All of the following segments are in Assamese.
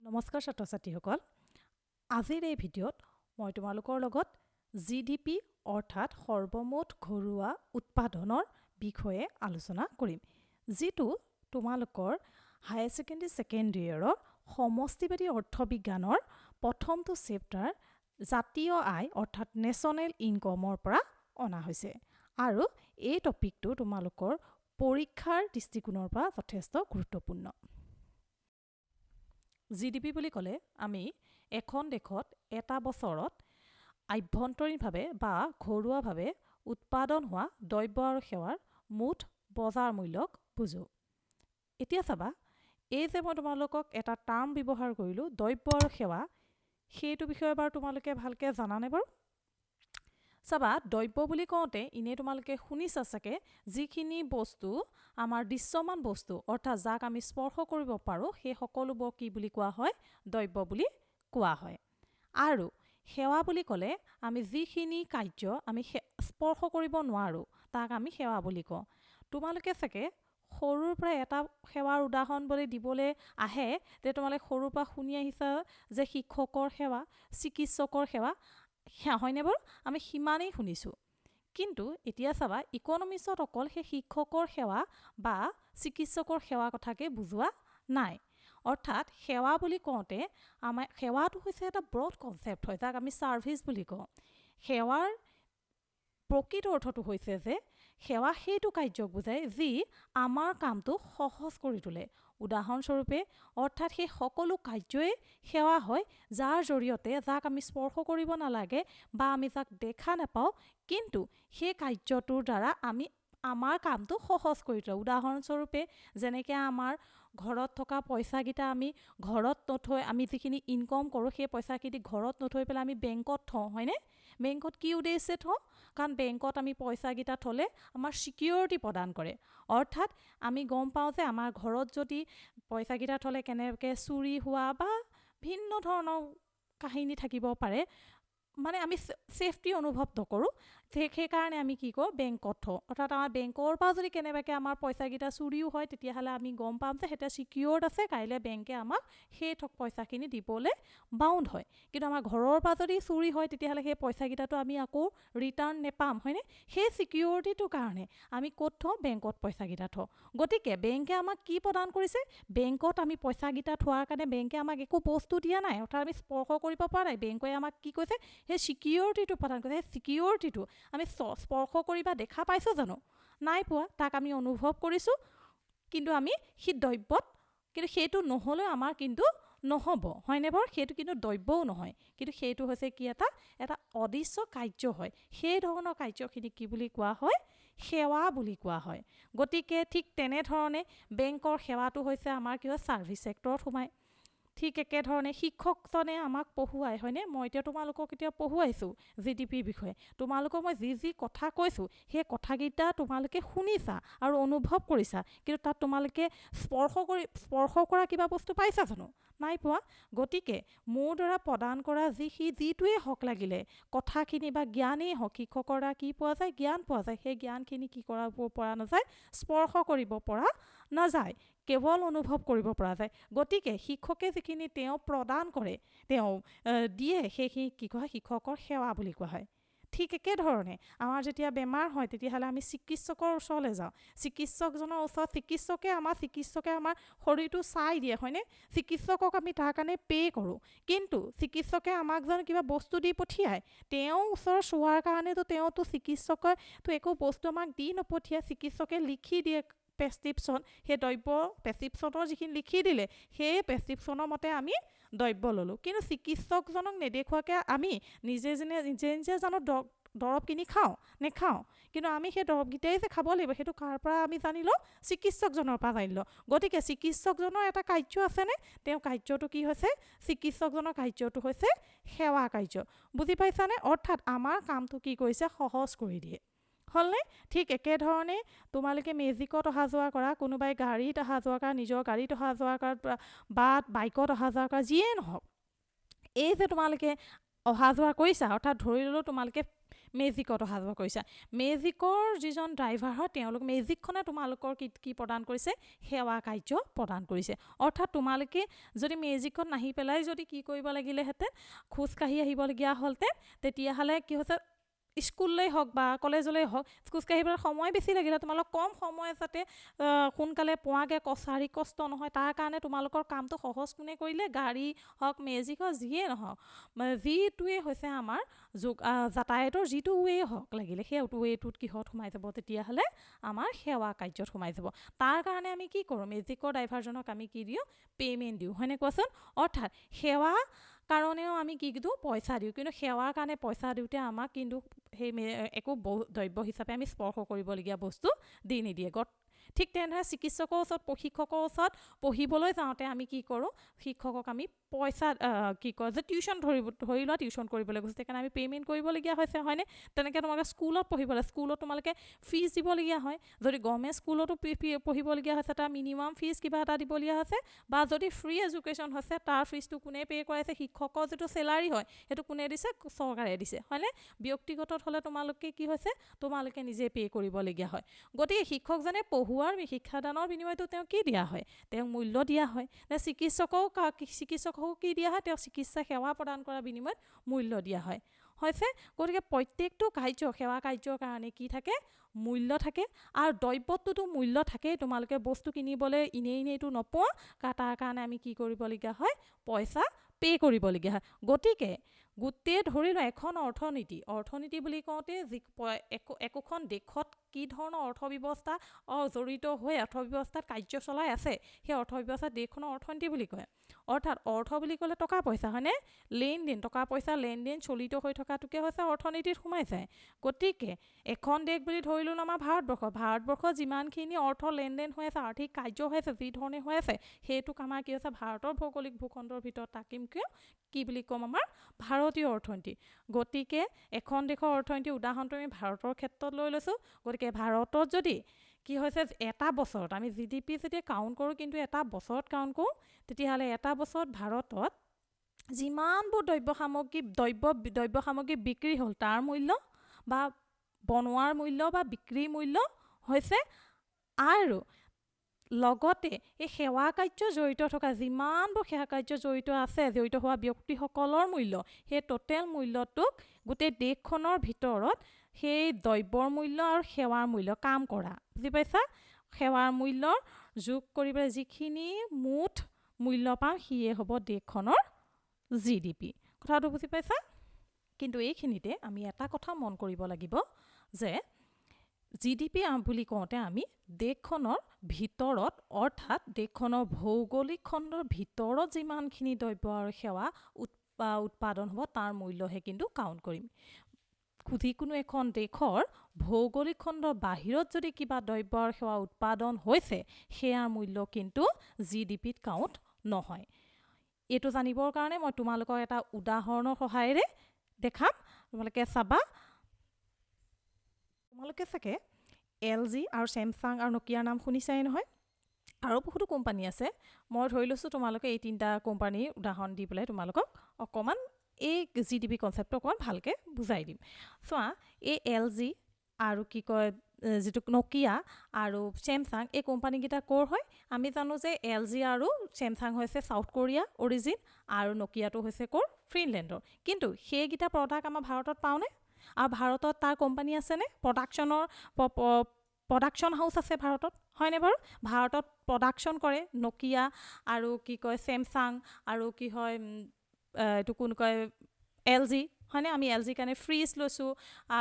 নমস্কাৰ ছাত্ৰ ছাত্ৰীসকল আজিৰ এই ভিডিঅ'ত মই তোমালোকৰ লগত GDP অৰ্থাৎ সৰ্বমুঠ ঘৰুৱা উৎপাদনৰ বিষয়ে আলোচনা কৰিম যিটো তোমালোকৰ হায়াৰ ছেকেণ্ডাৰী ছেকেণ্ডাৰী ইয়াৰৰ সমষ্টিবাদী অৰ্থবিজ্ঞানৰ প্ৰথমটো চেপ্টাৰ জাতীয় আয় অৰ্থাৎ নেশ্যনেল ইনকামৰ পৰা অনা হৈছে আৰু এই টপিকটো তোমালোকৰ পৰীক্ষাৰ দৃষ্টিকোণৰ পৰা যথেষ্ট গুৰুত্বপূৰ্ণ GDP বুলি ক'লে আমি এখন দেশত এটা বছৰত আভ্যন্তৰীণভাৱে বা ঘৰুৱাভাৱে উৎপাদন হোৱা দ্ৰব্য আৰু সেৱাৰ মুঠ বজাৰ মূল্যক বুজো এতিয়া চাবা এই যে মই তোমালোকক এটা টাৰ্ম ব্যৱহাৰ কৰিলোঁ দ্ৰব্য আৰু সেৱা সেইটো বিষয়ে বাৰু তোমালোকে ভালকৈ জানানে বাৰু চাবা দ্ৰব্য বুলি কওঁতে ইনে তোমালোকে শুনিছা চাগে যিখিনি বস্তু আমাৰ দৃশ্যমান বস্তু অৰ্থাৎ যাক আমি স্পৰ্শ কৰিব পাৰোঁ সেই সকলোবোৰ কি বুলি কোৱা হয় দ্ৰব্য বুলি কোৱা হয় আৰু সেৱা বুলি ক'লে আমি যিখিনি কাৰ্য আমি স্পৰ্শ কৰিব নোৱাৰোঁ তাক আমি সেৱা বুলি কওঁ তোমালোকে চাগে সৰুৰ পৰা এটা সেৱাৰ উদাহৰণ বুলি দিবলৈ আহে যে তোমালোকে সৰুৰ পৰা শুনি আহিছা যে শিক্ষকৰ সেৱা চিকিৎসকৰ সেৱা হয়নে বাৰু আমি সিমানেই শুনিছোঁ কিন্তু এতিয়া চাবা ইকনমিক্সত অকল সেই শিক্ষকৰ সেৱা বা চিকিৎসকৰ সেৱা কথাকে বুজোৱা নাই অৰ্থাৎ সেৱা বুলি কওঁতে আমাৰ সেৱাটো হৈছে এটা ব্ৰড কনচেপ্ট হয় যাক আমি ছাৰ্ভিচ বুলি কওঁ সেৱাৰ প্ৰকৃত অৰ্থটো হৈছে যে সেৱা সেইটো কাৰ্যক বুজায় যি আমাৰ কামটো সহজ কৰি তোলে উদাহৰণস্বৰূপে অৰ্থাৎ সেই সকলো কাৰ্যই সেৱা হয় যাৰ জৰিয়তে যাক আমি স্পৰ্শ কৰিব নালাগে বা আমি যাক দেখা নাপাওঁ কিন্তু সেই কাৰ্যটোৰ দ্বাৰা আমি আমাৰ কামটো সহজ কৰি তোলে উদাহৰণস্বৰূপে যেনেকৈ আমাৰ ঘৰত থকা পইচাকেইটা আমি ঘৰত নথৈ আমি যিখিনি ইনকম কৰোঁ সেই পইচাখিনি ঘৰত নথৈ পেলাই আমি বেংকত থওঁ হয়নে বেংকত কি উদ্দেশ্যে থওঁ কাৰণ বেংকত আমি পইচাকেইটা থ'লে আমাৰ ছিকিউৰিটি প্ৰদান কৰে অৰ্থাৎ আমি গম পাওঁ যে আমাৰ ঘৰত যদি পইচাকেইটা থ'লে কেনেকৈ চুৰি হোৱা বা ভিন্ন ধৰণৰ কাহিনী থাকিব পাৰে মানে আমি ছেফটি অনুভৱ নকৰোঁ সেইকাৰণে আমি কি কৰোঁ বেংকত থওঁ অৰ্থাৎ আমাৰ বেংকৰ পৰা যদি কেনেবাকৈ আমাৰ পইচাকেইটা চুৰিও হয় তেতিয়াহ'লে আমি গম পাম যে সেইটো ছিকিউৰ্ড আছে কাইলৈ বেংকে আমাক সেই পইচাখিনি দিবলৈ বাউণ্ড হয় কিন্তু আমাৰ ঘৰৰ পৰা যদি চুৰি হয় তেতিয়াহ'লে সেই পইচাকেইটাটো আমি আকৌ ৰিটাৰ্ণ নেপাম হয়নে সেই ছিকিউৰিটিটোৰ কাৰণে আমি ক'ত থওঁ বেংকত পইচাকেইটা থওঁ গতিকে বেংকে আমাক কি প্ৰদান কৰিছে বেংকত আমি পইচাকেইটা থোৱাৰ কাৰণে বেংকে আমাক একো বস্তু দিয়া নাই অৰ্থাৎ আমি স্পৰ্শ কৰিব পৰা নাই বেংকে আমাক কি কৈছে সেই ছিকিউৰিটিটো প্ৰদান কৰিছে সেই ছিকিউৰিটিটো আমি স্পৰ্শ কৰিবা দেখা পাইছোঁ জানো নাই পোৱা তাক আমি অনুভৱ কৰিছোঁ কিন্তু আমি সেই দ্ৰব্যত কিন্তু সেইটো নহ'লেও আমাৰ কিন্তু নহ'ব হয়নে বাৰু সেইটো কিন্তু দ্ৰব্যও নহয় কিন্তু সেইটো হৈছে কি এটা অদৃশ্য কাৰ্য হয় সেই ধৰণৰ কাৰ্যখিনি কি বুলি কোৱা হয় সেৱা বুলি কোৱা হয় গতিকে ঠিক তেনেধৰণে বেংকৰ সেৱাটো হৈছে আমাৰ কি হয় ছাৰ্ভিচ ছেক্টৰত সোমায় ঠিক একেধৰণে শিক্ষকজনে আমাক পঢ়ুৱাই হয়নে মই এতিয়া তোমালোকক এতিয়া পঢ়ুৱাইছোঁ GDPৰ বিষয়ে তোমালোকক মই যি কথা কৈছোঁ সেই কথাকেইটা তোমালোকে শুনিছা আৰু অনুভৱ কৰিছা কিন্তু তাত তোমালোকে স্পৰ্শ কৰা কিবা বস্তু পাইছা জানো নাই পোৱা গতিকে মোৰ দ্বাৰা প্ৰদান কৰা যিটোৱে হওক লাগিলে কথাখিনি বা জ্ঞানেই হওক শিক্ষকৰ দ্বাৰা কি পোৱা যায় জ্ঞান পোৱা যায় সেই জ্ঞানখিনি কি কৰিব পৰা নাযায় স্পৰ্শ কৰিব পৰা নাযায় কেৱল অনুভৱ কৰিব পৰা যায় গতিকে শিক্ষকে যিখিনি তেওঁ প্ৰদান কৰে তেওঁ দিয়ে সেইখিনি কি কোৱা হয় শিক্ষকৰ সেৱা বুলি কোৱা হয় ঠিক একেধৰণে আমাৰ যেতিয়া বেমাৰ হয় তেতিয়াহ'লে আমি চিকিৎসকৰ ওচৰলৈ যাওঁ চিকিৎসকজনৰ ওচৰত চিকিৎসকে আমাৰ শৰীৰটো চাই দিয়ে হয়নে চিকিৎসকক আমি তাৰ কাৰণে পে' কৰোঁ কিন্তু চিকিৎসকে আমাক জানো কিবা বস্তু দি পঠিয়ায় তেওঁ ওচৰ চোৱাৰ কাৰণেতো তেওঁতো চিকিৎসকেতো একো বস্তু আমাক দি নপঠিয়ায় চিকিৎসকে লিখি দিয়ে প্ৰেছক্ৰিপশ্যন সেই দ্ৰব্য প্ৰেছক্ৰিপশ্যনৰ যিখিনি লিখি দিলে সেই প্ৰেছক্ৰিপশ্যনৰ মতে আমি দ্ৰব্য ল'লোঁ কিন্তু চিকিৎসকজনক নেদেখুৱাকৈ আমি নিজে জানো দৰৱ কিনি নেখাওঁ কিন্তু আমি সেই দৰৱকেইটাই যে খাব লাগিব সেইটো কাৰ পৰা আমি জানি লওঁ চিকিৎসকজনৰ পৰা জানি লওঁ গতিকে চিকিৎসকজনৰ এটা কাৰ্য আছেনে তেওঁ কাৰ্যটো কি হৈছে চিকিৎসকজনৰ কাৰ্যটো হৈছে সেৱা কাৰ্য বুজি পাইছানে অৰ্থাৎ আমাৰ কামটো কি কৰিছে সহজ কৰি দিয়ে হ'লনে ঠিক একেধৰণে তোমালোকে মেজিকত অহা যোৱা কৰা কোনোবাই গাড়ীত অহা যোৱা কৰা নিজৰ গাড়ীত অহা যোৱা কৰা বা বাইকত অহা যোৱা কৰা যিয়ে নহওক এই যে তোমালোকে অহা যোৱা কৰিছা, অৰ্থাৎ ধৰি ল'লোঁ তোমালোকে মেজিকত অহা যোৱা কৰিছা, মেজিকৰ যিজন ড্ৰাইভাৰ হয় তেওঁলোক মেজিকখনে তোমালোকৰ কি প্ৰদান কৰিছে, সেৱা কাৰ্য প্ৰদান কৰিছে। অৰ্থাৎ তোমালোকে যদি মেজিকত নাহি পেলাই যদি কি কৰিব লাগিলেহেঁতেন, খোজকাঢ়ি আহিবলগীয়া হ'লহেঁতেন, তেতিয়াহ'লে কি হৈছে, স্কুললৈ হওক বা কলেজলৈ হওক খোজকাঢ়িবলৈ সময় বেছি লাগিলে, তোমালোক কম সময় যাতে সোনকালে পোৱাকৈ কছাৰী কষ্ট নহয়, তাৰ কাৰণে তোমালোকৰ কামটো সহজ কোনে কৰিলে, গাড়ী হওক মেজিক হওক যিয়ে নহওক, যিটোৱে হৈছে আমাৰ যাতায়াতৰ যিটো ৱে হওক লাগিলে, সেই ৱেটোত কিহত সোমাই যাব, তেতিয়াহ'লে আমাৰ সেৱা কাৰ্যত সোমাই যাব। তাৰ কাৰণে আমি কি কৰোঁ, মেজিকৰ ড্ৰাইভাৰজনক আমি কি দিওঁ, পে'মেণ্ট দিওঁ, হয়নে কোৱাচোন। অৰ্থাৎ সেৱা কাৰণেও আমি কি দিওঁ, পইচা দিওঁ, কিন্তু সেৱাৰ কাৰণে পইচা দিওঁতে আমাক কিন্তু সেই একো দ্ৰব্য হিচাপে আমি স্পৰ্শ কৰিবলগীয়া বস্তু দি নিদিয়ে। ঠিক তেনেদৰে চিকিৎসকৰ ওচৰত, প্ৰশিক্ষকৰ ওচৰত পঢ়িবলৈ যাওঁতে আমি কি কৰোঁ, শিক্ষকক আমি পইচা কি কয় যে টিউশ্যন ধৰি লোৱা টিউশ্যন কৰিবলৈ গৈছে, সেইকাৰণে আমি পে'মেণ্ট কৰিবলগীয়া হৈছে, হয়নে। তেনেকৈ তোমালোকে স্কুলত পঢ়িবলৈ, স্কুলত তোমালোকে ফিজ দিবলগীয়া হয়, যদি গভৰ্ণমেণ্ট স্কুলতো পঢ়িবলগীয়া হৈছে তাৰ মিনিমাম ফিজ কিবা এটা দিবলগীয়া হৈছে, বা যদি ফ্ৰী এডুকেশ্যন হৈছে তাৰ ফিজটো কোনে পে' কৰাইছে, শিক্ষকৰ যিটো চেলাৰী হয় সেইটো কোনে দিছে, চৰকাৰে দিছে, হয়নে। ব্যক্তিগতত হ'লে তোমালোকে কি হৈছে, তোমালোকে নিজে পে' কৰিবলগীয়া হয়। গতিকে শিক্ষকজনে পঢ়োৱাৰ শিক্ষাদানৰ বিনিময়তো তেওঁক কি দিয়া হয়, তেওঁক মূল্য দিয়া হয়। চিকিৎসককো কি দিয়া হয়, তেওঁ চিকিৎসা সেৱা প্ৰদান কৰাৰ বিনিময়ত মূল্য দিয়া হয়, হৈছে। গতিকে প্ৰত্যেকটো কাৰ্য, সেৱা কাৰ্যৰ কাৰণে কি থাকে, মূল্য থাকে, আৰু দ্ৰব্যটোতো মূল্য থাকেই, তোমালোকে বস্তু কিনিবলৈ এনেইতো নোপোৱা, তাৰ কাৰণে আমি কি কৰিবলগীয়া হয়, পইচা পে' কৰিবলগীয়া হয়। গতিকে গোটেই ধৰি লোৱা এখন অৰ্থনীতি বুলি কওঁতে একোখন দেশত কি ধৰণৰ অৰ্থব্যৱস্থা জড়িত হৈ অৰ্থব্যৱস্থাত কাৰ্য চলাই আছে, সেই অৰ্থব্যৱস্থাত দেশখনৰ অৰ্থনীতি বুলি কয়। অৰ্থাৎ অৰ্থ বুলি ক'লে টকা পইচা, হয়নে, লেনদেন, টকা পইচা লেনদেন চলিত হৈ থকাটোকে হৈছে অৰ্থনীতিত সোমাই যায়। গতিকে এখন দেশ বুলি ধৰি ল'লোঁ আমাৰ ভাৰতবৰ্ষত যিমানখিনি অৰ্থ লেনদেন হৈ আছে, আৰ্থিক কাৰ্য হৈ আছে, যি ধৰণে হৈ আছে, সেইটোক আমাৰ কি হৈছে, ভাৰতৰ ভৌগোলিক ভূখণ্ডৰ ভিতৰত তাকিম কি বুলি ক'ম, আমাৰ ভাৰতীয় অৰ্থনীতি। গতিকে এখন দেশৰ অৰ্থনীতিৰ উদাহৰণটো আমি ভাৰতৰ ক্ষেত্ৰত লৈ লৈছোঁ। গতিকে ভাৰতত যদি কি হৈছে, এটা বছৰত আমি GDP যেতিয়া কাউণ্ট কৰোঁ, কিন্তু এটা বছৰত কাউণ্ট কৰোঁ, তেতিয়াহ'লে এটা বছৰত ভাৰতত যিমানবোৰ দ্ৰব্য সামগ্ৰী বিক্ৰী হ'ল, তাৰ মূল্য বা বনোৱাৰ মূল্য বা বিক্ৰীৰ মূল্য হৈছে, আৰু লগতে এই সেৱা কাৰ্য জড়িত থকা যিমানবোৰ সেৱা কাৰ্য জড়িত হোৱা ব্যক্তিসকলৰ মূল্য, সেই টোটেল মূল্যটোক গোটেই দেশখনৰ ভিতৰত সেই দ্ৰব্যৰ মূল্য আৰু সেৱাৰ মূল্য, কাম কৰা, বুজি পাইছা, সেৱাৰ মূল্য যোগ কৰিবলৈ যিখিনি মুঠ মূল্য পাম, সিয়ে হ'ব দেশখনৰ GDP। কথাটো বুজি পাইছা। কিন্তু এইখিনিতে আমি এটা কথা মন কৰিব লাগিব যে GDP বুলি কওঁতে আমি দেশখনৰ ভিতৰত, অৰ্থাৎ দেশখনৰ ভৌগোলিক খণ্ডৰ ভিতৰত যিমানখিনি দ্ৰব্য আৰু সেৱা উৎপাদন হ'ব তাৰ মূল্যহে কিন্তু কাউণ্ট কৰিম। যিকোনো এখন দেশৰ ভৌগোলিক খণ্ডৰ বাহিৰত যদি কিবা দ্ৰব্য আৰু সেৱা উৎপাদন হৈছে, সেয়াৰ মূল্য কিন্তু GDPত কাউণ্ট নহয়। এইটো জানিবৰ কাৰণে মই তোমালোকক এটা উদাহৰণৰ সহায়েৰে দেখাম, তোমালোকে চাবা। তোমালোকে চাগে LG আৰু চেমচাং আৰু নকিয়াৰ নাম শুনিছাই নহয়, আৰু বহুতো কোম্পানী আছে। মই ধৰি লৈছোঁ তোমালোকে এই 3টা কোম্পানীৰ উদাহৰণ দি পেলাই তোমালোকক অকণমান এই GDP কনচেপ্টটো অকণমান ভালকৈ বুজাই দিম। চোৱা, এই LG আৰু কি কয় যিটো নকিয়া আৰু চেমচাং, এই কোম্পানীকেইটা ক'ৰ হয়, আমি জানো যে LG আৰু চেমচাং হৈছে চাউথ কোৰিয়া অৰিজিন, আৰু নকিয়াটো হৈছে ক'ৰ, ফিনলেণ্ডৰ। কিন্তু সেইকেইটা প্ৰডাক্ট আমাৰ ভাৰতত পাওঁনে, আৰু ভাৰতত তাৰ কোম্পানী আছেনে, প্ৰডাকশ্যন হাউচ আছে ভাৰতত, হয়নে বাৰু। ভাৰতত প্ৰডাকশ্যন কৰে নকিয়া আৰু কি কয় চেমচাং আৰু কি হয় এইটো কোন কয় LG, হয়নে। আমি LG কাৰণে ফ্ৰিজ লৈছোঁ,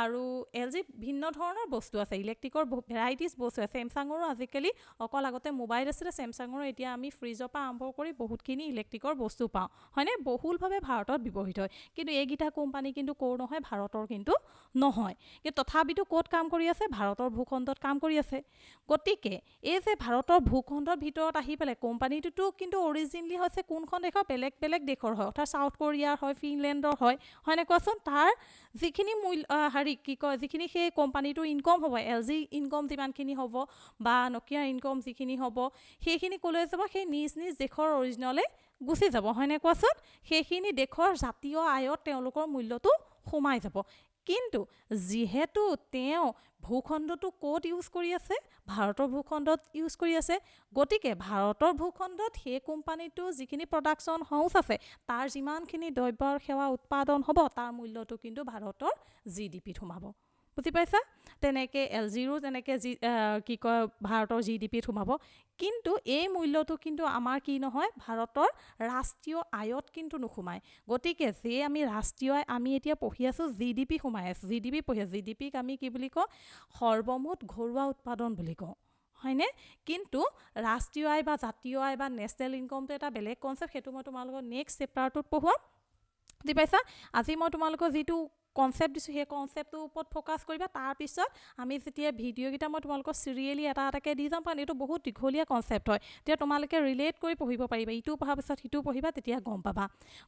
আৰু LG ভিন্ন ধৰণৰ বস্তু আছে, ইলেক্ট্ৰিকৰ ভেৰাইটিজ বস্তু আছে। চেমচাঙৰো আজিকালি অকল আগতে মোবাইল আছিলে, চেমচাঙৰো এতিয়া আমি ফ্ৰিজৰ পৰা আৰম্ভ কৰি বহুতখিনি ইলেক্ট্ৰিকৰ বস্তু পাওঁ, হয়নে, বহুলভাৱে ভাৰতত ব্যৱহৃত হয়। কিন্তু এইকেইটা কোম্পানী কিন্তু ক'ৰ নহয়, ভাৰতৰ কিন্তু নহয়। কিন্তু তথাপিতো ক'ত কাম কৰি আছে, ভাৰতৰ ভূখণ্ডত কাম কৰি আছে। গতিকে এই যে ভাৰতৰ ভূখণ্ডৰ ভিতৰত আহি পেলাই কোম্পানীটোতো কিন্তু অৰিজিনলি হৈছে কোনখন দেশৰ, বেলেগ বেলেগ দেশৰ হয়, অৰ্থাৎ চাউথ কোৰিয়াৰ হয়, ফিনলেণ্ডৰ হয়, হয়নে কোৱাচোন। কোৱাচোন তাৰ যিখিনি মূল্য হেৰি কি কয় যিখিনি সেই কোম্পানীটোৰ ইনকম হ'ব LG ইনকম যিমানখিনি হ'ব বা নকিয়াৰ ইনকম যিখিনি হ'ব সেইখিনি ক'লৈ যাব সেই নিজ নিজ দেশৰ অৰিজিনলে গুচি যাব হয়নে কোৱাচোন সেইখিনি দেশৰ জাতীয় আয়ত তেওঁলোকৰ মূল্যটো সোমাই যাব কিন্তু যিহেতু তেওঁ ভূখণ্ডটো ক'ত ইউজ কৰি আছে ভাৰতৰ ভূখণ্ডত ইউজ কৰি আছে গতিকে ভাৰতৰ ভূখণ্ডত সেই কোম্পানীটো যিখিনি প্ৰডাকশ্যন হাউচ আছে তাৰ যিমানখিনি দ্ৰব্য আৰু সেৱা উৎপাদন হ'ব তাৰ মূল্যটো কিন্তু ভাৰতৰ GDPত সোমাব বুজি পাইছা তেনেকৈ LGৰো তেনেকৈ কি কয় ভাৰতৰ GDPত সোমাব কিন্তু এই মূল্যটো কিন্তু আমাৰ কি নহয় ভাৰতৰ ৰাষ্ট্ৰীয় আয়ত কিন্তু নোসোমায় গতিকে যে আমি ৰাষ্ট্ৰীয় আয় আমি এতিয়া পঢ়ি আছোঁ GDP সোমাই আছোঁ GDP পঢ়ি আছোঁ GDPক আমি কি বুলি কওঁ সৰ্বমুঠ ঘৰুৱা উৎপাদন বুলি কওঁ হয়নে কিন্তু ৰাষ্ট্ৰীয় আয় বা জাতীয় আয় বা নেশ্যনেল ইনকমটো এটা বেলেগ কনচেপ্ট সেইটো মই তোমালোকৰ নেক্সট চেপ্টাৰটোত পঢ়ুৱাম বুজি পাইছা আজি মই তোমালোকৰ যিটো কনচেপ্ট দিছোঁ সেই কনচেপ্টটোৰ ওপৰত ফ'কাছ কৰিবা তাৰপিছত আমি যেতিয়া ভিডিঅ'কেইটা মই তোমালোকক চিৰিয়েলি এটা এটাকৈ দি যাম কাৰণ এইটো বহুত দীঘলীয়া কনচেপ্ট হয় তেতিয়া তোমালোকে ৰিলেট কৰি পঢ়িব পাৰিবা ইটো পঢ়াৰ পিছত সিটো পঢ়িবা তেতিয়া গম পাবা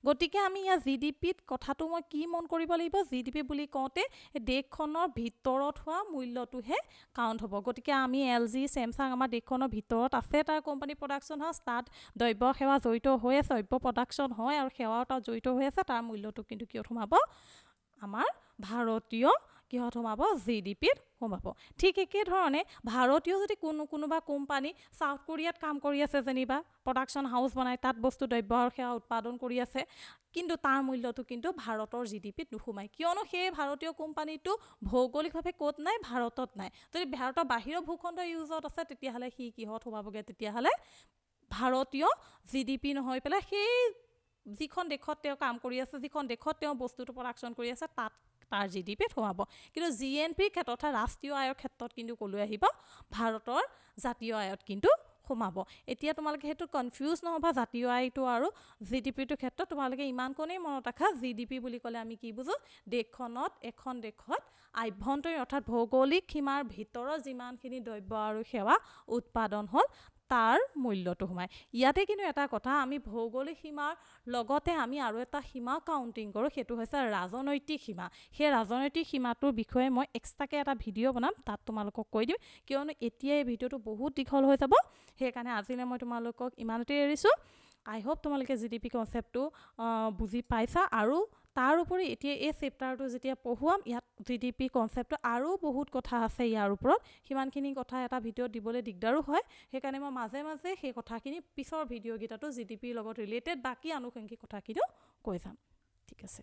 গতিকে আমি ইয়াৰ GDPত কথাটো মই কি মন কৰিব লাগিব GDP বুলি কওঁতে দেশখনৰ ভিতৰত হোৱা মূল্যটোহে কাউণ্ট হ'ব গতিকে আমি LG Samsung আমাৰ দেশখনৰ ভিতৰত আছে তাৰ কোম্পানী প্ৰডাকশ্যন হাউচ তাত দ্ৰব্য সেৱা জড়িত হৈ আছে দ্ৰব্য প্ৰডাকশ্যন হয় আৰু সেৱাও তাত জড়িত হৈ আছে তাৰ মূল্যটো কিন্তু কিয় সোমাব আমাৰ ভাৰতীয় কিহত সোমাব GDPত সোমাব ঠিক একেধৰণে ভাৰতীয় যদি কোনোবা কোম্পানী সাউথ কোৰিয়াত কাম কৰি আছে যেনিবা প্ৰডাকশ্যন হাউচ বনাই তাত বস্তু দ্ৰব্য আৰু সেৱা উৎপাদন কৰি আছে কিন্তু তাৰ মূল্যটো কিন্তু ভাৰতৰ GDPত নোসোমায় কিয়নো সেই ভাৰতীয় কোম্পানীটো ভৌগোলিকভাৱে ক'ত নাই ভাৰতত নাই যদি ভাৰতৰ বাহিৰৰ ভূখণ্ড ইউজত আছে তেতিয়াহ'লে সি কিহত সোমাবগৈ তেতিয়াহ'লে ভাৰতীয় GDP নহয় পেলাই সেই যিখন দেশত তেওঁ কাম কৰি আছে যিখন দেশত তেওঁ বস্তুটো প্ৰডাকশ্যন কৰি আছে তাত তাৰ GDPত সোমাব কিন্তু GNPৰ ক্ষেত্ৰত ৰাষ্ট্ৰীয় আয়ৰ ক্ষেত্ৰত কিন্তু ক'লৈ আহিব ভাৰতৰ জাতীয় আয়ত কিন্তু সোমাব এতিয়া তোমালোকে সেইটো কনফিউজ নহবা জাতীয় আয়টো আৰু GDPটোৰ ক্ষেত্ৰত তোমালোকে ইমানকণেই মনত ৰাখা GDP বুলি ক'লে আমি কি বুজো দেশখনত এখন দেশত আভ্যন্তৰীণ অৰ্থাৎ ভৌগোলিক সীমাৰ ভিতৰত যিমানখিনি দ্ৰব্য আৰু সেৱা উৎপাদন হ'ল তাৰ মূল্যটো সোমায় ইয়াতে কিন্তু এটা কথা আমি ভৌগোলিক সীমাৰ লগতে আমি আৰু এটা সীমা কাউণ্টিং কৰোঁ সেইটো হৈছে ৰাজনৈতিক সীমা সেই ৰাজনৈতিক সীমাটোৰ বিষয়ে মই এক্সট্ৰাকৈ এটা ভিডিঅ' বনাম তাত তোমালোকক কৈ দিম কিয়নো এতিয়া এই ভিডিঅ'টো বহুত দীঘল হৈ যাব সেইকাৰণে আজিলৈ মই তোমালোকক ইমানতে এৰিছোঁ আই হোপ তোমালোকে GDP কনচেপ্টটো বুজি পাইছা আৰু তাৰ উপৰি এতিয়া এই চেপ্টাৰটো যেতিয়া পঢ়ুৱাম ইয়াত GDP কনচেপ্টটো আৰু বহুত কথা আছে ইয়াৰ ওপৰত সিমানখিনি কথা এটা ভিডিঅ'ত দিবলৈ দিগদাৰো হয় সেইকাৰণে মই মাজে মাজে সেই কথাখিনি পিছৰ ভিডিঅ'কেইটাতো GDPৰ লগত ৰিলেটেড বাকী আনুষংগিক কথাখিনিও কৈ যাম ঠিক আছে